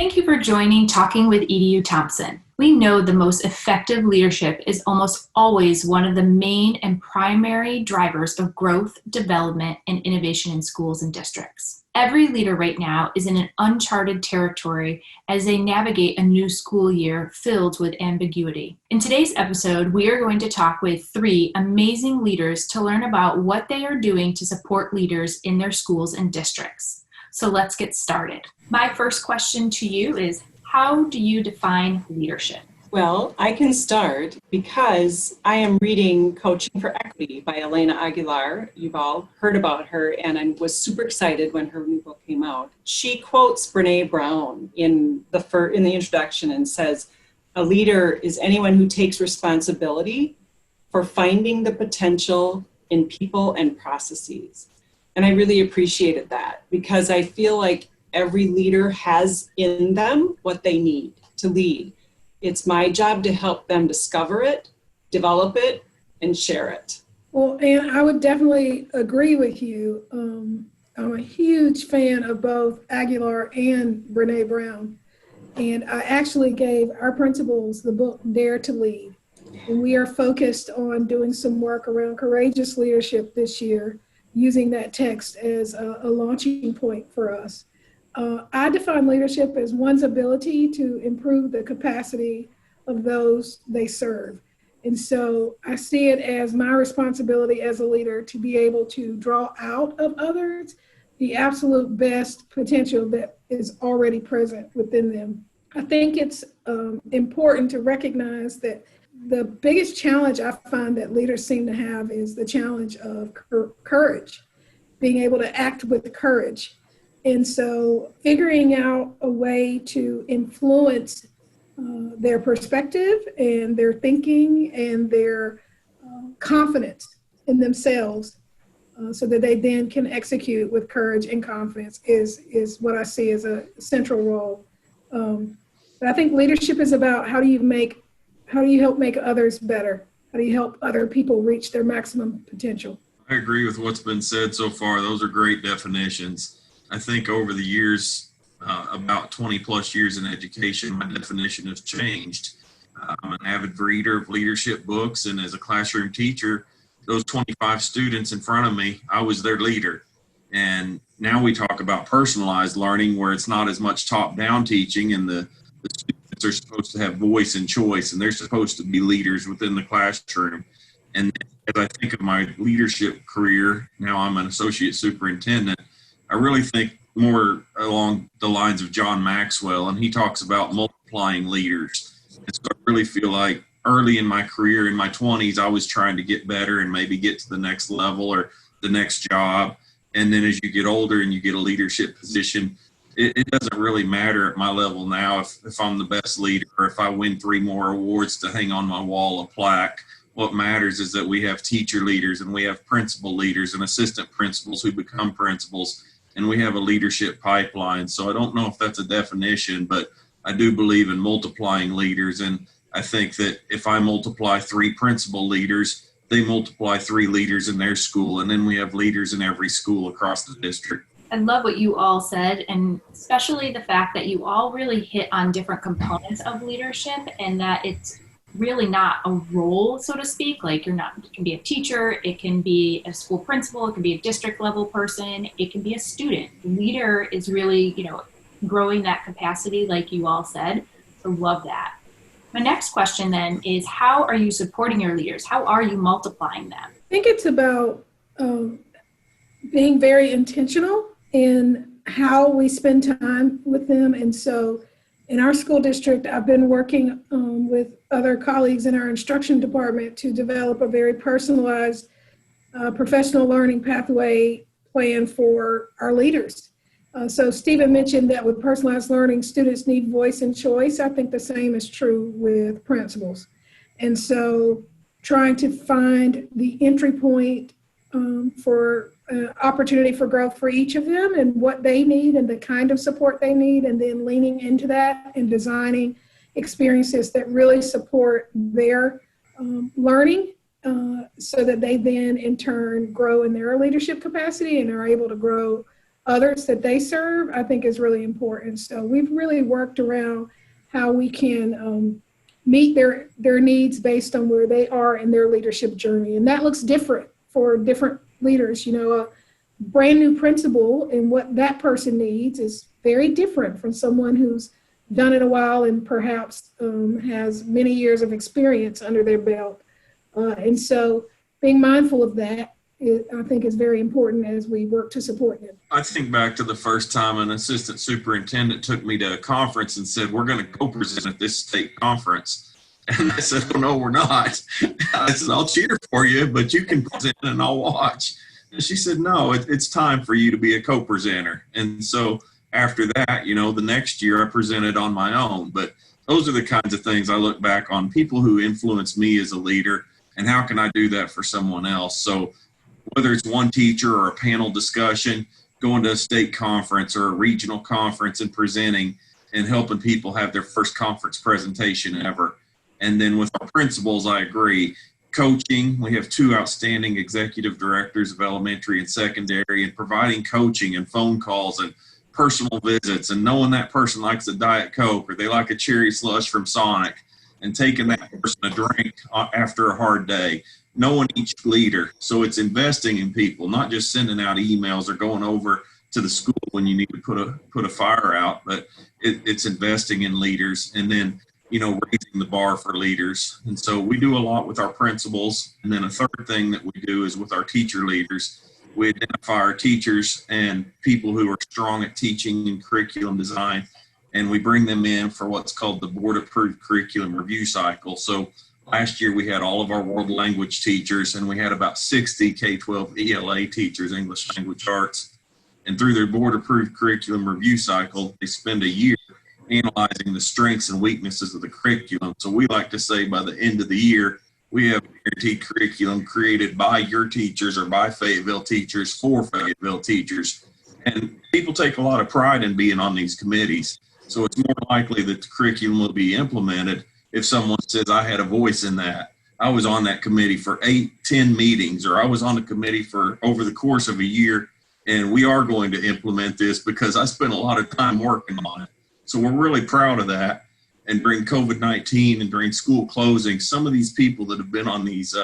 Thank you for joining Talking with EDU Thompson. We know the most effective leadership is almost always one of the main and primary drivers of growth, development, and innovation in schools and districts. Every leader right now is in an uncharted territory as they navigate a new school year filled with ambiguity. In today's episode, we are going to talk with 3 amazing leaders to learn about what they are doing to support leaders in their schools and districts. So let's get started. My first question to you is, how do you define leadership? Well, I can start because I am reading Coaching for Equity by Elena Aguilar. You've all heard about her, and I was super excited when her new book came out. She quotes Brene Brown in the introduction and says, "A leader is anyone who takes responsibility for finding the potential in people and processes." And I really appreciated that because I feel like every leader has in them what they need to lead. It's my job to help them discover it, develop it, and share it. Well, and I would definitely agree with you. I'm a huge fan of both Aguilar and Brene Brown. And I actually gave our principals the book Dare to Lead. And we are focused on doing some work around courageous leadership this year, using that text as a launching point for us. I define leadership as one's ability to improve the capacity of those they serve. And so I see it as my responsibility as a leader to be able to draw out of others the absolute best potential that is already present within them. I think it's important to recognize that the biggest challenge I find that leaders seem to have is the challenge of courage, being able to act with courage. And so figuring out a way to influence their perspective and their thinking and their confidence in themselves so that they then can execute with courage and confidence is what I see as a central role. But I think leadership is about how do you help make others better? How do you help other people reach their maximum potential? I agree with what's been said so far. Those are great definitions. I think over the years, about 20 plus years in education, my definition has changed. I'm an avid reader of leadership books, and as a classroom teacher, those 25 students in front of me, I was their leader. And now we talk about personalized learning where it's not as much top-down teaching, and the students are supposed to have voice and choice, and they're supposed to be leaders within the classroom. And as I think of my leadership career, now I'm an associate superintendent, I really think more along the lines of John Maxwell, and he talks about multiplying leaders. And so I really feel like early in my career, in my 20s, I was trying to get better and maybe get to the next level or the next job. And then as you get older and you get a leadership position, it doesn't really matter at my level now if I'm the best leader or if I win 3 more awards to hang on my wall, a plaque. What matters is that we have teacher leaders and we have principal leaders and assistant principals who become principals, and we have a leadership pipeline. So I don't know if that's a definition, but I do believe in multiplying leaders. And I think that if I multiply 3 principal leaders, they multiply 3 leaders in their school, and then we have leaders in every school across the district. I love what you all said, and especially the fact that you all really hit on different components of leadership and that it's really not a role, so to speak. Like it can be a teacher, it can be a school principal, it can be a district level person, it can be a student. Leader is really, growing that capacity like you all said. So love that. My next question then is, how are you supporting your leaders? How are you multiplying them? I think it's about being very intentional in how we spend time with them. And so in our school district, I've been working with other colleagues in our instruction department to develop a very personalized professional learning pathway plan for our leaders. So Stephen mentioned that with personalized learning, students need voice and choice. I think the same is true with principals. And so trying to find the entry point for opportunity for growth for each of them and what they need and the kind of support they need, and then leaning into that and designing experiences that really support their learning so that they then in turn grow in their leadership capacity and are able to grow others that they serve, I think is really important. So we've really worked around how we can meet their needs based on where they are in their leadership journey. And that looks different for different leaders. You know, a brand new principal and what that person needs is very different from someone who's done it a while and perhaps has many years of experience under their belt. And so being mindful of that, I think, is very important as we work to support them. I think back to the first time an assistant superintendent took me to a conference and said, we're going to co-present at this state conference. And I said, well, no, we're not. I said, I'll cheer for you, but you can present and I'll watch. And she said, no, it's time for you to be a co-presenter. And so after that, you know, the next year I presented on my own. But those are the kinds of things I look back on, people who influence me as a leader, and how can I do that for someone else? So whether it's one teacher or a panel discussion, going to a state conference or a regional conference and presenting and helping people have their first conference presentation ever. And then with our principals, I agree. Coaching, we have 2 outstanding executive directors of elementary and secondary, and providing coaching and phone calls and personal visits, and knowing that person likes a Diet Coke or they like a cherry slush from Sonic, and taking that person a drink after a hard day, knowing each leader. So it's investing in people, not just sending out emails or going over to the school when you need to put a fire out, but it's investing in leaders, and then, you know, raising the bar for leaders. And so we do a lot with our principals. And then a third thing that we do is with our teacher leaders. We identify our teachers and people who are strong at teaching and curriculum design, and we bring them in for what's called the board approved curriculum review cycle. So last year we had all of our world language teachers, and we had about 60 K-12 ELA teachers, English language arts. And through their board approved curriculum review cycle, they spend a year analyzing the strengths and weaknesses of the curriculum. So we like to say by the end of the year, we have guaranteed curriculum created by your teachers or by Fayetteville teachers for Fayetteville teachers. And people take a lot of pride in being on these committees. So it's more likely that the curriculum will be implemented if someone says, I had a voice in that. I was on that committee for 8-10 meetings, or I was on the committee for over the course of a year, and we are going to implement this because I spent a lot of time working on it. So we're really proud of that. And during COVID-19 and during school closing, some of these people that have been on these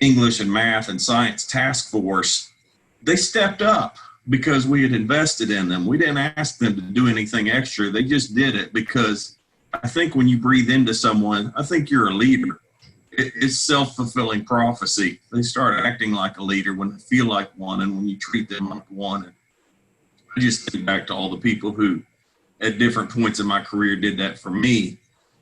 English and math and science task force, they stepped up because we had invested in them. We didn't ask them to do anything extra. They just did it because I think when you breathe into someone, I think you're a leader. It's self-fulfilling prophecy. They start acting like a leader when they feel like one and when you treat them like one. And I just think back to all the people who at different points in my career did that for me.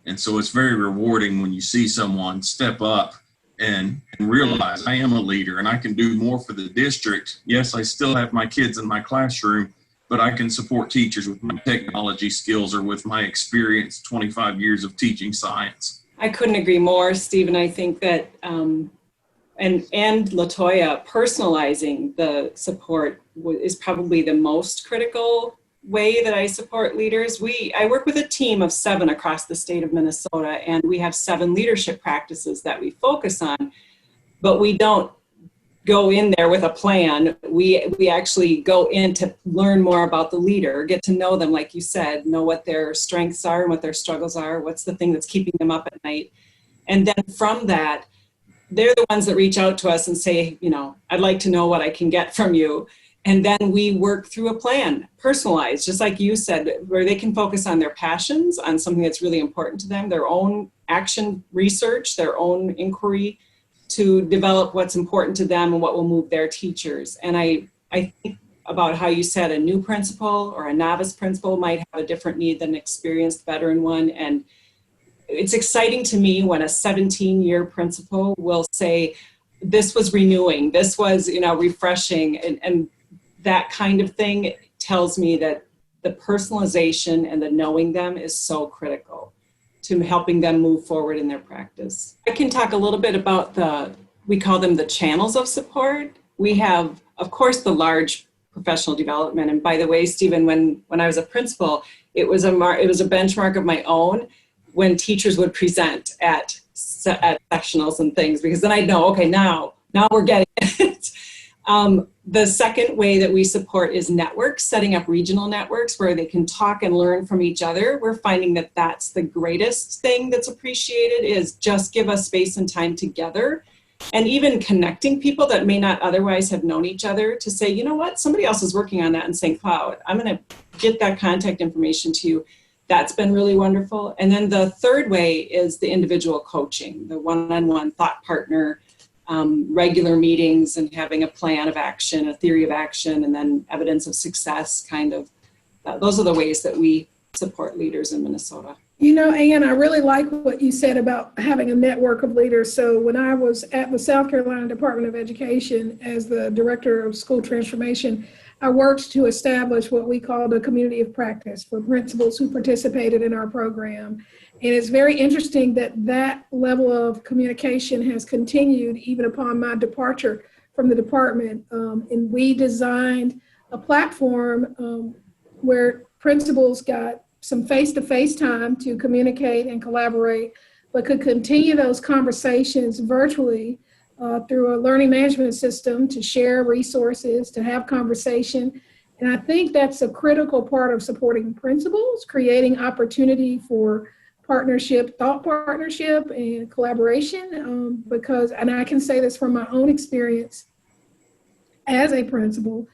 And so it's very rewarding when you see someone step up and realize I am a leader and I can do more for the district. Yes, I still have my kids in my classroom, but I can support teachers with my technology skills or with my experience, 25 years of teaching science. I couldn't agree more, Stephen. I think that, and Latoya, personalizing the support is probably the most critical way that I support leaders. I work with a team of 7 across the state of Minnesota, and we have 7 leadership practices that we focus on, but we don't go in there with a plan. We actually go in to learn more about the leader, get to know them, like you said, know what their strengths are and what their struggles are, what's the thing that's keeping them up at night. And then from that, they're the ones that reach out to us and say, you know, I'd like to know what I can get from you. And then we work through a plan, personalized, just like you said, where they can focus on their passions, on something that's really important to them, their own action research, their own inquiry to develop what's important to them and what will move their teachers. And I think about how you said a new principal or a novice principal might have a different need than an experienced veteran one. And it's exciting to me when a 17-year principal will say, this was renewing, this was, you know, refreshing, and that kind of thing tells me that the personalization and the knowing them is so critical to helping them move forward in their practice. I can talk a little bit about we call them the channels of support. We have, of course, the large professional development. And by the way, Stephen, when I was a principal, it was a benchmark of my own when teachers would present at sectionals and things, because then I'd know, okay, now we're getting it. The second way that we support is networks, setting up regional networks where they can talk and learn from each other. We're finding that that's the greatest thing that's appreciated, is just give us space and time together. And even connecting people that may not otherwise have known each other to say, you know what, somebody else is working on that in St. Cloud. I'm going to get that contact information to you. That's been really wonderful. And then the third way is the individual coaching, the one-on-one thought partner, regular meetings and having a plan of action, a theory of action, and then evidence of success kind of. Those are the ways that we support leaders in Minnesota. You know, Ann, I really like what you said about having a network of leaders. So when I was at the South Carolina Department of Education as the Director of School Transformation, I worked to establish what we called a community of practice for principals who participated in our program. And it's very interesting that that level of communication has continued even upon my departure from the department. And we designed a platform where principals got some face-to-face time to communicate and collaborate, but could continue those conversations virtually through a learning management system to share resources, to have conversation. And I think that's a critical part of supporting principals, creating opportunity for partnership, thought partnership, and collaboration. Because, and I can say this from my own experience as a principal,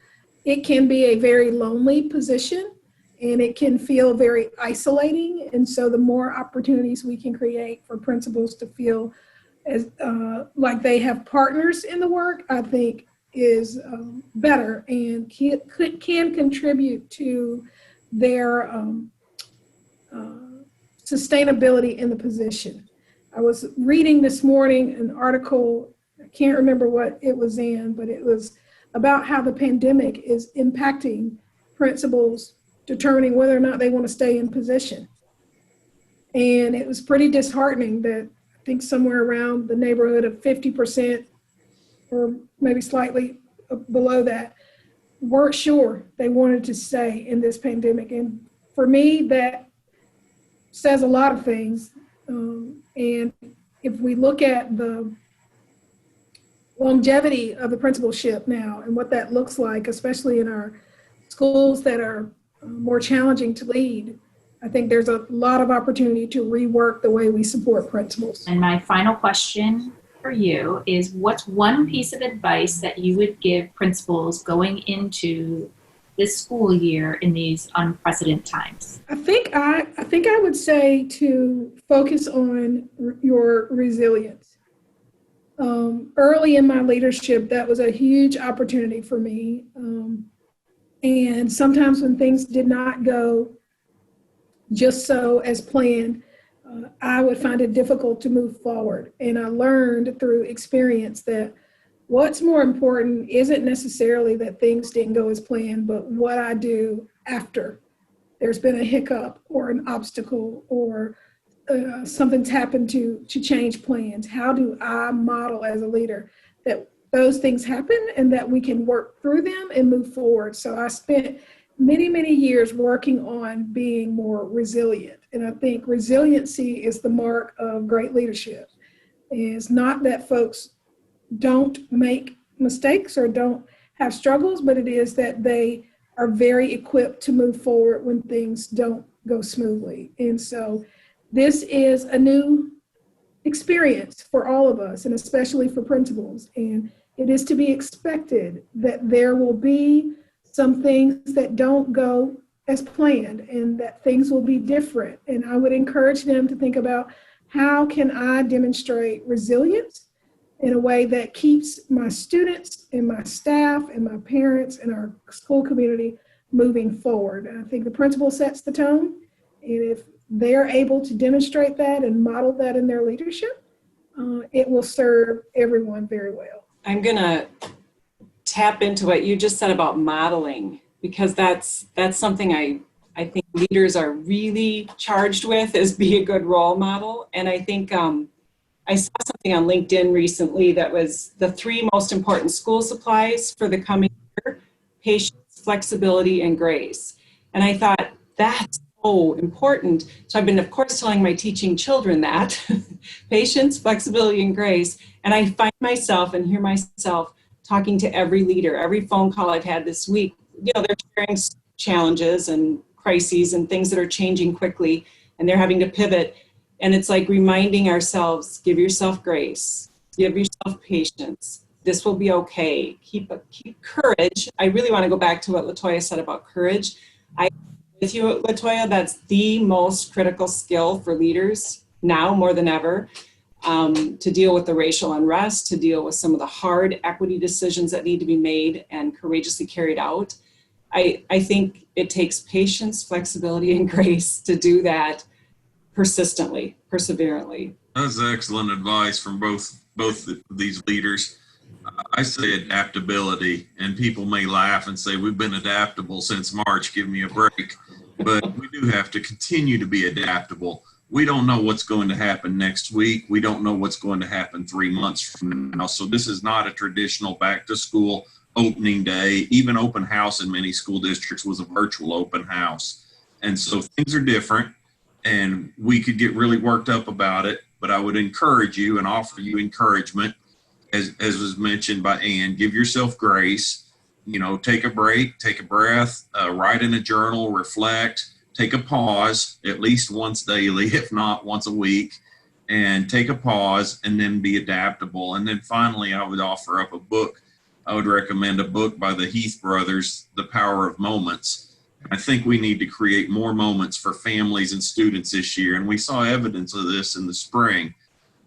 it can be a very lonely position and it can feel very isolating. And so the more opportunities we can create for principals to feel as like they have partners in the work, I think is better and can contribute to their sustainability in the position. I was reading this morning an article, I can't remember what it was in, but it was about how the pandemic is impacting principals determining whether or not they want to stay in position. And it was pretty disheartening that I think somewhere around the neighborhood of 50% or maybe slightly below that weren't sure they wanted to stay in this pandemic. And for me, that says a lot of things. And if we look at the longevity of the principalship now and what that looks like, especially in our schools that are more challenging to lead, I think there's a lot of opportunity to rework the way we support principals. And my final question for you is, what's one piece of advice that you would give principals going into this school year in these unprecedented times? I think I would say to focus on your resilience. Early in my leadership, that was a huge opportunity for me. And sometimes when things did not go just so as planned, I would find it difficult to move forward. And I learned through experience that what's more important isn't necessarily that things didn't go as planned, but what I do after there's been a hiccup or an obstacle or something's happened to change plans. How do I model as a leader that those things happen and that we can work through them and move forward? So I spent many, many years working on being more resilient. And I think resiliency is the mark of great leadership. It's not that folks don't make mistakes or don't have struggles, but it is that they are very equipped to move forward when things don't go smoothly. And so this is a new experience for all of us, and especially for principals. And it is to be expected that there will be some things that don't go as planned and that things will be different. And I would encourage them to think about, how can I demonstrate resilience in a way that keeps my students and my staff and my parents and our school community moving forward? And I think the principal sets the tone. And if they're able to demonstrate that and model that in their leadership, it will serve everyone very well. I'm going to tap into what you just said about modeling, because that's something I think leaders are really charged with, is be a good role model. And I think I saw something on LinkedIn recently that was the 3 most important school supplies for the coming year: patience, flexibility, and grace. And I thought, that's so important. So I've been, of course, telling my teaching children that patience, flexibility, and grace. And I find myself and hear myself talking to every leader, every phone call I've had this week, they're sharing challenges and crises and things that are changing quickly, and they're having to pivot. And it's like reminding ourselves, give yourself grace, give yourself patience. This will be okay. Keep courage. I really want to go back to what Latoya said about courage. I agree with you, Latoya, that's the most critical skill for leaders now more than ever, to deal with the racial unrest, to deal with some of the hard equity decisions that need to be made and courageously carried out. I think it takes patience, flexibility, and grace to do that persistently, perseverantly. That's excellent advice from both these leaders. I say adaptability, and people may laugh and say, we've been adaptable since March, give me a break. But we do have to continue to be adaptable. We don't know what's going to happen next week. We don't know what's going to happen 3 months from now. So this is not a traditional back to school opening day. Even open house in many school districts was a virtual open house. And so things are different, and we could get really worked up about it. But I would encourage you and offer you encouragement, as was mentioned by Ann, give yourself grace. Take a break, take a breath, write in a journal, reflect, take a pause at least once daily, if not once a week, and take a pause and then be adaptable. And then finally, I would offer up a book. I would recommend a book by the Heath brothers, The Power of Moments. I think we need to create more moments for families and students this year. And we saw evidence of this in the spring.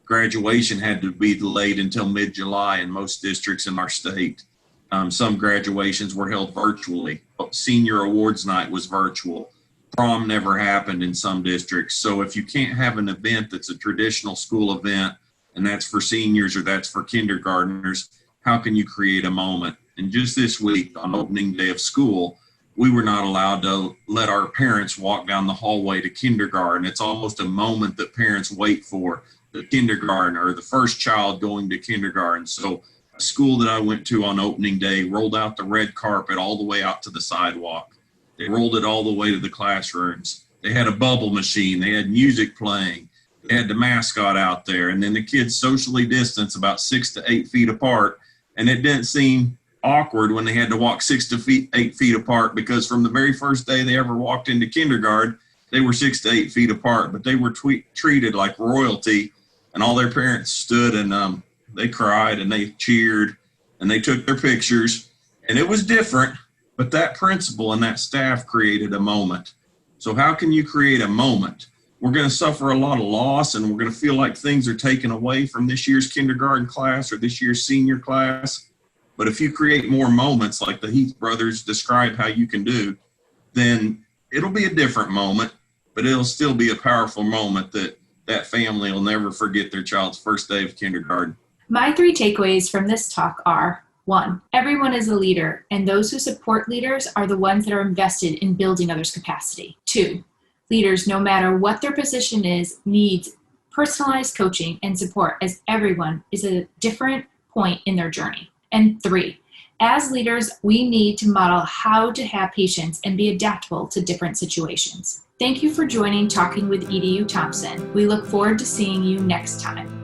Graduation had to be delayed until mid-July in most districts in our state. Some graduations were held virtually. Senior awards night was virtual. Prom never happened in some districts. So if you can't have an event that's a traditional school event, and that's for seniors or that's for kindergartners, how can you create a moment? And just this week, on opening day of school, we were not allowed to let our parents walk down the hallway to kindergarten. It's almost a moment that parents wait for, the kindergarten or the first child going to kindergarten. So a school that I went to on opening day rolled out the red carpet all the way out to the sidewalk. They rolled it all the way to the classrooms. They had a bubble machine. They had music playing. They had the mascot out there. And then the kids socially distanced about 6 to 8 feet apart. And it didn't seem awkward when they had to walk 6 to 8 feet apart, because from the very first day they ever walked into kindergarten, they were 6 to 8 feet apart, but they were treated like royalty, and all their parents stood and they cried and they cheered and they took their pictures, and it was different, but that principal and that staff created a moment. So how can you create a moment? We're going to suffer a lot of loss, and we're going to feel like things are taken away from this year's kindergarten class or this year's senior class. But if you create more moments like the Heath brothers describe how you can do, then it'll be a different moment, but it'll still be a powerful moment that family will never forget their child's first day of kindergarten. My 3 takeaways from this talk are: 1, everyone is a leader, and those who support leaders are the ones that are invested in building others' capacity. 2, leaders, no matter what their position is, needs personalized coaching and support, as everyone is at a different point in their journey. And 3, as leaders, we need to model how to have patience and be adaptable to different situations. Thank you for joining Talking with EDU Thompson. We look forward to seeing you next time.